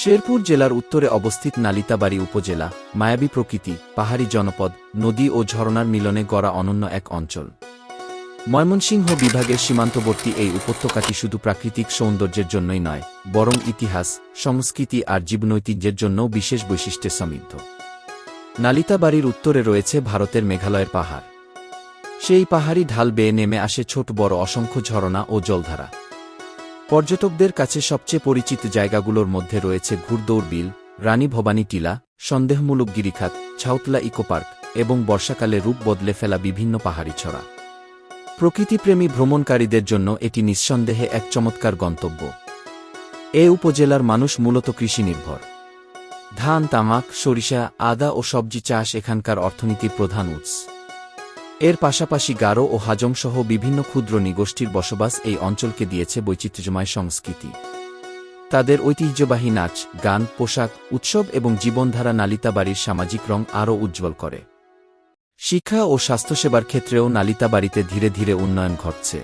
শেরপুর জেলার উত্তরে অবস্থিত নালিতাবাড়ী উপজেলা মায়াবী প্রকৃতি, পাহাড়ি জনপদ, নদী ও ঝরনার মিলনে গড়া অনন্য এক অঞ্চল। ময়মনসিংহ বিভাগের সীমান্তবর্তী এই উপত্যকাটি শুধু প্রাকৃতিক সৌন্দর্যের জন্যই নয়, বরং ইতিহাস, সংস্কৃতি আর জীবনৈতিহ্যের জন্যও বিশেষ বৈশিষ্ট্যে সমৃদ্ধ। নালিতাবাড়ীর উত্তরে রয়েছে ভারতের মেঘালয়ের পাহাড়। সেই পাহাড়ি ঢাল বেয়ে নেমে আসে ছোট বড় অসংখ্য ঝরনা ও জলধারা। পর্যটকদের কাছে সবচেয়ে পরিচিত জায়গাগুলোর মধ্যে রয়েছে ঘুড়দৌড় বিল, রানী ভবানী টিলা, সন্দেহমূলক গিরিখাত, ছাউতলা ইকো পার্ক এবং বর্ষাকালে রূপ বদলে ফেলা বিভিন্ন পাহাড়ি ছড়া। প্রকৃতিপ্রেমী ভ্রমণকারীদের জন্য এটি নিঃসন্দেহে এক চমৎকার গন্তব্য। এ উপজেলার মানুষ মূলত কৃষিনির্ভর। ধান, তামাক, সরিষা, আদা ও সবজি চাষ এখানকার অর্থনীতির প্রধান উৎস। এর পাশাপাশি গারো ও হাজং সহ বিভিন্ন ক্ষুদ্র নৃগোষ্ঠীর বসবাস এই অঞ্চলকে দিয়েছে বৈচিত্র্যময় সংস্কৃতি। তাদের ঐতিহ্যবাহী নাচ, গান, পোশাক, উৎসব এবং জীবনধারা নালিতাবাড়ীর সামাজিক রং আরও উজ্জ্বল করে। শিক্ষা ও স্বাস্থ্যসেবার ক্ষেত্রেও নালিতাবাড়ীতে ধীরে ধীরে উন্নয়ন ঘটছে।